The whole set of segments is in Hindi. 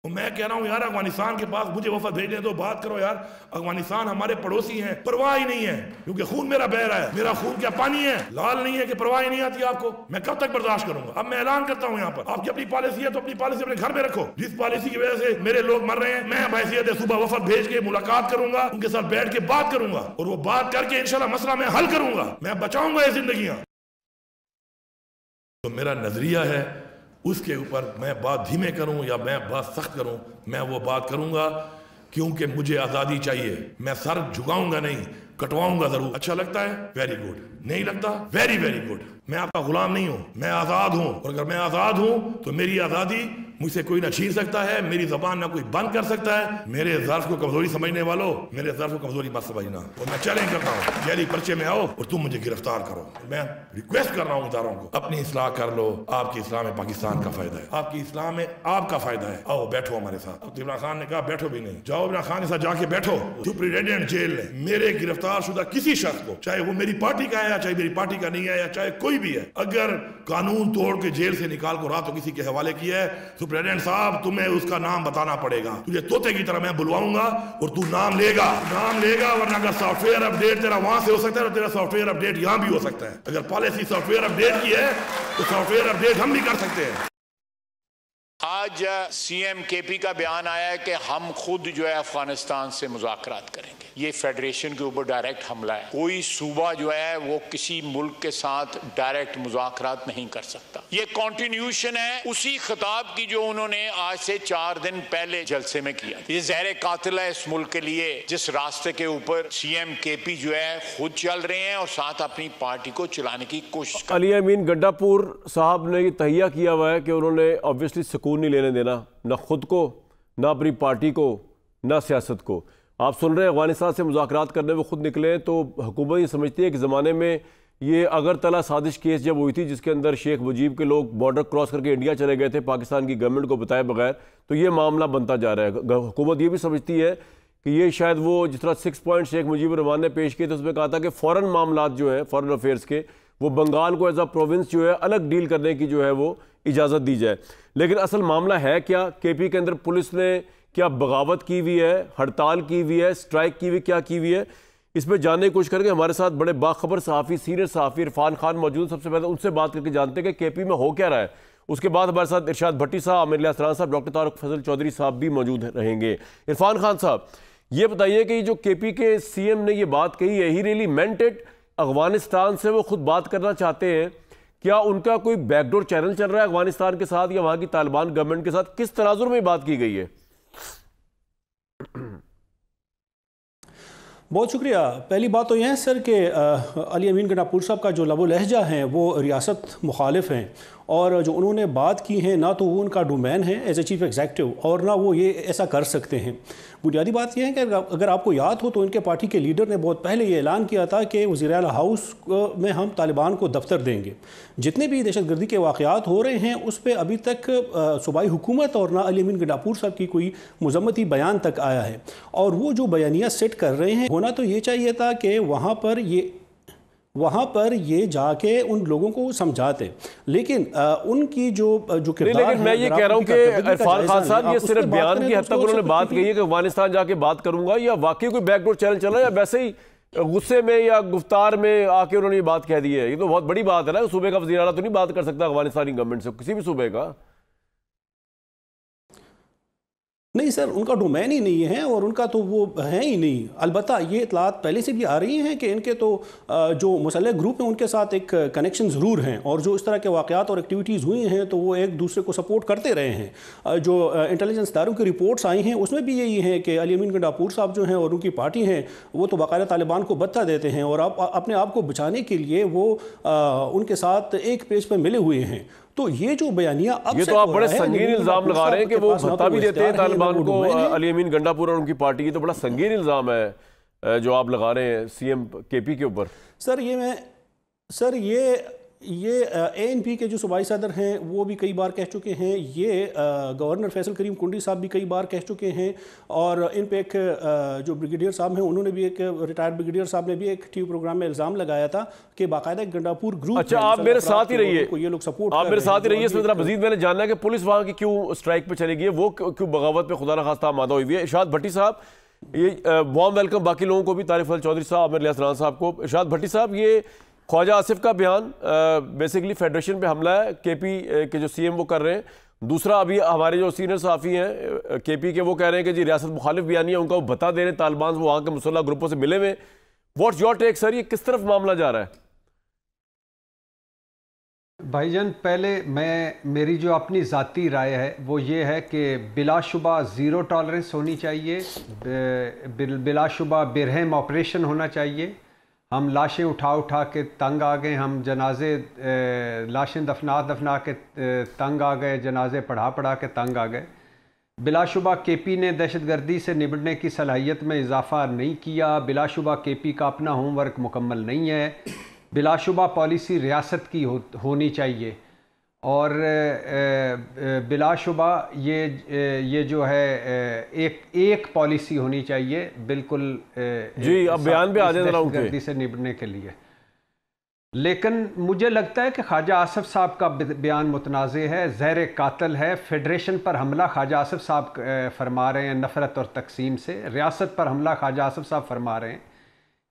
तो मैं कह रहा हूँ यार, अफगानिस्तान के पास मुझे वफद भेजने दो, बात करो यार। अफगानिस्तान हमारे पड़ोसी हैं, परवाह ही नहीं है, क्योंकि खून मेरा बह रहा है। मेरा खून क्या पानी है, लाल नहीं है कि परवाह ही नहीं आती आपको? मैं कब तक बर्दाश्त करूंगा? अब मैं ऐलान करता हूँ यहाँ पर, आपकी अपनी पॉलिसी है तो अपनी पॉलिसी अपने घर में रखो। जिस पॉलिसी की वजह से मेरे लोग मर रहे हैं, मैं बहैसियत सुबह वफद भेज के मुलाकात करूंगा, उनके साथ बैठ के बात करूंगा, और वो बात करके इंशाल्लाह मसला मैं हल करूंगा, मैं बचाऊंगा ये जिंदगियां। तो मेरा नजरिया है, उसके ऊपर मैं बात धीमे करूं या मैं बात सख्त करूं, मैं वो बात करूंगा, क्योंकि मुझे आज़ादी चाहिए। मैं सर झुकाऊंगा नहीं, कटवाऊंगा जरूर। अच्छा लगता है, वेरी गुड, नहीं लगता, वेरी वेरी गुड। मैं आपका गुलाम नहीं हूं, मैं आज़ाद हूं, और अगर मैं आज़ाद हूं तो मेरी आज़ादी मुझसे कोई ना छीन सकता है, मेरी जबान ना कोई बंद कर सकता है। मेरे ज़र्फ को कमजोरी समझने वालों, मेरे ज़र्फ को कमजोरी मत समझना। और मैं चैलेंज करता हूँ, जैली पर्चे में आओ और तुम मुझे गिरफ्तार करो। मैं रिक्वेस्ट कर रहा हूँ इदारों को, अपनी इस्लाह कर लो। आपकी इस्लाह में पाकिस्तान का फायदा है, आपकी इस्लाह में आपका फायदा है। आओ बैठो हमारे साथ। अब इमरान खान ने कहा बैठो भी नहीं, जाओ इमरान खान के साथ जाके बैठो। सुप्रिटेंडेंट जेल ने मेरे गिरफ्तार शुदा किसी शख्स को, चाहे वो मेरी पार्टी का है, चाहे मेरी पार्टी का नहीं है, या चाहे कोई भी है, अगर कानून तोड़ के जेल से निकाल को रातों किसी के हवाले किया है, सुप्रिटेंडेंट साहब तुम्हें उसका नाम बताना पड़ेगा। तुझे तोते की तरह मैं बुलवाऊंगा और तू नाम लेगा, वरना अगर सॉफ्टवेयर अपडेट तेरा वहां से हो सकता है तो तेरा सॉफ्टवेयर अपडेट यहां भी हो सकता है। अगर पॉलिसी सॉफ्टवेयर अपडेट की है तो सॉफ्टवेयर अपडेट हम भी कर सकते हैं। आज सीएम केपी का बयान आया है कि हम खुद जो है अफगानिस्तान से मुज़ाकरात करेंगे। ये फेडरेशन के ऊपर डायरेक्ट हमला है। कोई सूबा जो है वो किसी मुल्क के साथ डायरेक्ट मुज़ाकरात नहीं कर सकता। ये कॉन्टिन्यूशन है उसी खिताब की जो उन्होंने आज से 4 दिन पहले जलसे में किया। ये ज़हर कातिल है इस मुल्क के लिए, जिस रास्ते के ऊपर सीएम केपी जो है खुद चल रहे हैं और साथ अपनी पार्टी को चलाने की कोशिश कर। अली अमीन गंडापुर साहब ने ये तहिया किया हुआ है कि उन्होंने ऑब्वियसली सुकून नहीं लेने देना, ना खुद को, ना अपनी पार्टी को, ना सियासत को। आप सुन रहे हैं अफगानिस्तान से मुज़ाकरात करने में खुद निकले, तो हुकूमत ये समझती है कि ज़माने में ये अगरतला साजिश केस जब हुई थी, जिसके अंदर शेख मुजीब के लोग बॉर्डर क्रॉस करके इंडिया चले गए थे पाकिस्तान की गवर्नमेंट को बताए बगैर, तो ये मामला बनता जा रहा है। हुकूमत ये भी समझती है कि ये शायद वो जिस तरह 6 पॉइंट शेख मुजीब रहमान ने पेश किए थे, उसमें कहा था कि फ़ॉरेन मामलात जो है फॉरेन अफेयर्स के, वो बंगाल को एज अ प्रोविंस जो है अलग डील करने की जो है वो इजाज़त दी जाए। लेकिन असल मामला है क्या? केपी के अंदर पुलिस ने क्या बगावत की हुई है, हड़ताल की हुई है, स्ट्राइक की हुई, क्या की हुई है? इस पर जानने की कोशिश करके हमारे साथ बड़े बाखबर सहाफ़ी, सीनियर सहाफ़ी इरफान खान मौजूद। सबसे पहले उनसे बात करके जानते हैं कि केपी में हो क्या रहा है। उसके बाद हमारे साथ इरशाद भट्टी साहब, आमिर लियास राना साहब, डॉक्टर तारिक फजल चौधरी साहब भी मौजूद रहेंगे। इरफान खान साहब, ये बताइए कि जो केपी के सीएम ने ये बात कही है, he really meant it? Afghanistan से वो खुद बात करना चाहते हैं? क्या उनका कोई बैकडोर चैनल चल रहा है अफगानिस्तान के साथ या वहां की तालिबान गवर्नमेंट के साथ? किस तनाजुर में बात की गई है? बहुत शुक्रिया। पहली बात तो यह है सर कि अली अमीन गंडापुर साहब का जो लबो लहजा है वो रियासत मुखालिफ हैं, और जो उन्होंने बात की है ना तो वो उनका डोमेन है एज ए चीफ एग्जीक्यूटिव, और ना वो ये ऐसा कर सकते हैं। बुनियादी बात यह है कि अगर आपको याद हो तो इनके पार्टी के लीडर ने बहुत पहले ये ऐलान किया था कि वज़ीर आला हाउस में हम तालिबान को दफ्तर देंगे। जितने भी दहशतगर्दी के वाक़यात हो रहे हैं उस पर अभी तक सूबाई हुकूमत और ना अली अमीन गंडापुर साहब की कोई मज़म्मती बयान तक आया है। और वो जो बयानिया सेट कर रहे हैं, होना तो ये चाहिए था कि वहाँ पर ये जाके उन लोगों को समझाते, लेकिन उनकी जो किरदार लेकिन मैं ये कह रहा हूँ कि इरफान खान साहब, ये सिर्फ बयान की हद तक उन्होंने बात कही है कि अफगानिस्तान जाके बात करूंगा, या वाकई कोई बैकडोर चैनल चल रहा है, या वैसे ही गुस्से में या गुफ्तार में आके उन्होंने ये बात कह दी है? ये तो बहुत बड़ी बात है ना। सूबे का वज़ीर आला तो नहीं बात कर सकता अफगानिस्तानी गवर्नमेंट से, किसी भी सूबे का। नहीं सर, उनका डोमेन ही नहीं है और उनका तो वो है ही नहीं। अलबत्ता ये इतलात पहले से भी आ रही हैं कि इनके तो जो मुसल्लह ग्रुप हैं उनके साथ एक कनेक्शन ज़रूर हैं, और जो इस तरह के वाक़यात और एक्टिविटीज़ हुई हैं तो वो एक दूसरे को सपोर्ट करते रहे हैं। जो इंटेलिजेंस इदारों की रिपोर्ट्स आई हैं उसमें भी यही है कि अली अमीन गंडापुर साहब जो हैं और उनकी पार्टी हैं वो तो बाकायदा तालिबान को बत्ता देते हैं, और अपने आप को बचाने के लिए वो उनके साथ एक पेज पर मिले हुए हैं। तो ये जो बयानिया अब ये तो आप बड़े संगीन इल्जाम लगा रहे हैं कि वो भत्ता भी देते हैं तालिबान को, अली अमीन गंडापुर और उनकी पार्टी की। तो बड़ा संगीन इल्जाम है जो आप लगा रहे हैं सीएम केपी के ऊपर। सर ये ANP के जो सूबाई सदर हैं वो भी कई बार कह चुके हैं, ये गवर्नर फैसल करीम कुंडी साहब भी कई बार कह चुके हैं, और इन पे एक जो ब्रिगेडियर साहब हैं उन्होंने भी, एक रिटायर्ड ब्रिगेडियर साहब ने भी एक टीवी प्रोग्राम में इल्ज़ाम लगाया था कि बाकायदा एक गंडापुर ग्रुप। अच्छा, आप मेरे साथ ही रहिए, ये लोग सपोर्ट, आप मेरे साथ ही रहिए। इसमें जरा मजीद मैंने जानना है कि पुलिस वहाँ की क्यों स्ट्राइक पे चली गई है, वो क्यों बगावत पे खुदा न खास्ता आमादा हुई है। इरशाद भट्टी साहब, ये वार्म वेलकम बाकी लोगों को भी, तारिक फजल चौधरी साहब, आमिर लियास राना साहब को। इरशाद भट्टी साहब, ये ख्वाजा आसिफ का बयान बेसिकली फेडरेशन पे हमला है, केपी के जो सीएम वो कर रहे हैं। दूसरा, अभी हमारे जो सीनियर सहाफ़ी हैं केपी के, वो कह रहे हैं कि जी रियासत मुखालिफ बयानी है, उनका वो बता दे रहे हैं तालिबान वो वहाँ के मुसल्लह ग्रुपों से मिले हुए। व्हाट्स योर टेक सर, ये किस तरफ मामला जा रहा है? भाईजान, पहले मेरी जो अपनी ज़ाती राय है वो ये है कि बिलाशुबा ज़ीरो टॉलरेंस होनी चाहिए, बिलाशुबा बेरहम ऑपरेशन होना चाहिए। हम लाशें उठा के तंग आ गए, हम जनाजे लाशें दफना के तंग आ गए, जनाजे पढ़ा के तंग आ गए। बिलाशुबा केपी ने दहशतगर्दी से निपटने की सलाहियत में इजाफ़ा नहीं किया, बिलाशुबा केपी का अपना होमवर्क मुकम्मल नहीं है, बिलाशुबा पॉलिसी रियासत की होनी चाहिए, और बिलाशुबा ये जो है एक पॉलिसी होनी चाहिए बिल्कुल जी। अब बयान पे आ जाए जरा उनके से निपटने के लिए। लेकिन मुझे लगता है कि ख्वाजा आसिफ साहब का बयान मुतनाज़े है, ज़हर कातिल है। फेडरेशन पर हमला ख्वाजा आसिफ साहब फरमा रहे हैं नफ़रत और तकसीम से, रियासत पर हमला ख्वाजा आसिफ साहब फरमा रहे हैं।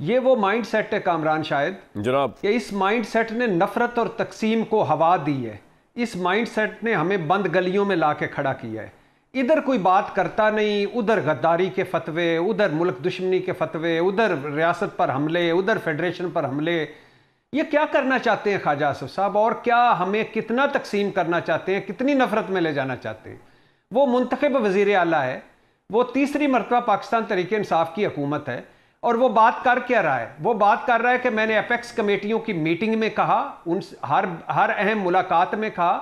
ये वो माइंड सेट है कामरान शायद जनाब, कि इस माइंड सेट ने नफ़रत और तकसीम को हवा दी है। इस माइंड सेट ने हमें बंद गलियों में ला के खड़ा किया है। इधर कोई बात करता नहीं, उधर गद्दारी के फतवे, उधर मुल्क दुश्मनी के फतवे, उधर रियासत पर हमले, उधर फेडरेशन पर हमले। ये क्या करना चाहते हैं ख्वाजा आसिफ साहब, और क्या हमें कितना तकसीम करना चाहते हैं, कितनी नफरत में ले जाना चाहते हैं? वो मुंतखब वज़ीर आला है, वो तीसरी मरतबा पाकिस्तान तहरीक इंसाफ की हुकूमत है, और वो बात कर क्या रहा है? वो बात कर रहा है कि मैंने अपेक्स कमेटियों की मीटिंग में कहा, उन हर अहम मुलाकात में कहा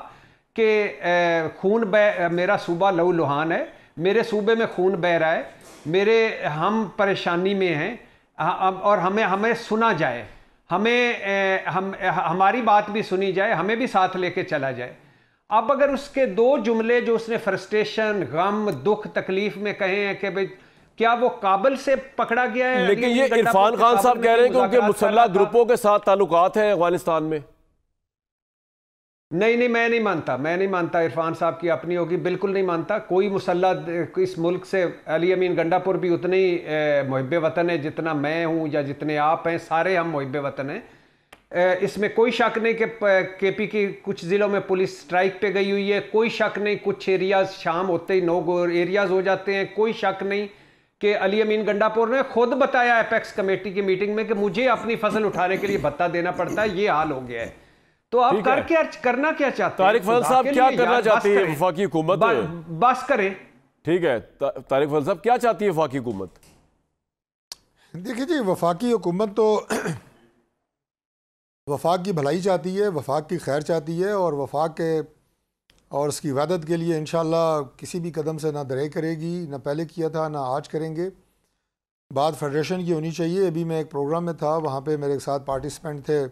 कि मेरा सूबा लहू लुहान है, मेरे सूबे में खून बह रहा है, हम परेशानी में हैं, और हमें सुना जाए, हमारी बात भी सुनी जाए, हमें भी साथ लेके चला जाए। अब अगर उसके दो जुमले जो उसने फ्रस्ट्रेशन, गम, दुख, तकलीफ में कहे हैं कि भाई क्या वो काबल से पकड़ा गया है? लेकिन ये इरफान खान साहब कह रहे हैं कि उनके मुसल्लह ग्रुपों के साथ ताल्लुकात हैं अफगानिस्तान में। नहीं, मैं नहीं मानता इरफान साहब की अपनी होगी, बिल्कुल नहीं मानता। कोई मुसल्लह इस मुल्क से, अली अमीन गंडापुर भी उतने ही मुहिब्बे वतन है जितना मैं हूँ या जितने आप हैं, सारे हम मुहिब्बे वतन हैं। इसमें कोई शक नहीं कि केपी की कुछ ज़िलों में पुलिस स्ट्राइक पे गई हुई है, कोई शक नहीं कुछ एरियाज शाम होते ही नो गो एरियाज हो जाते हैं, कोई शक नहीं कि अली अमीन गंडापुर ने खुद बताया अपेक्स कमेटी की मीटिंग में कि मुझे अपनी फसल उठाने के लिए भत्ता देना पड़ता है, ये हाल हो गया है। तो आप करना क्या चाहते हैं? तारिक फजल साहब क्या करना चाहती है वफाकी हुकूमत? बस करें। ठीक है, तारिक फजल साहब क्या चाहती है वफाकी हुकूमत? देखिए जी, वफाकी हुकूमत तो वफाक की भलाई चाहती है, वफाक की खैर चाहती है, और वफाक के और उसकी इबादत के लिए इंशाअल्लाह किसी भी कदम से ना दरे करेगी, ना पहले किया था ना आज करेंगे। बात फेडरेशन की होनी चाहिए। अभी मैं एक प्रोग्राम में था, वहाँ पे मेरे साथ पार्टिसिपेंट थे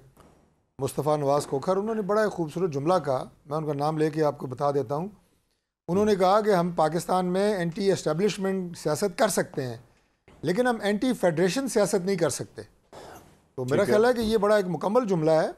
मुस्तफ़ा नवाज़ खोखर, उन्होंने बड़ा खूबसूरत जुमला कहा, मैं उनका नाम लेके आपको बता देता हूँ। उन्होंने कहा कि हम पाकिस्तान में एंटी एस्टेब्लिशमेंट सियासत कर सकते हैं, लेकिन हम एंटी फेडरेशन सियासत नहीं कर सकते। तो मेरा ख्याल है कि ये बड़ा एक मुकम्मल जुमला है।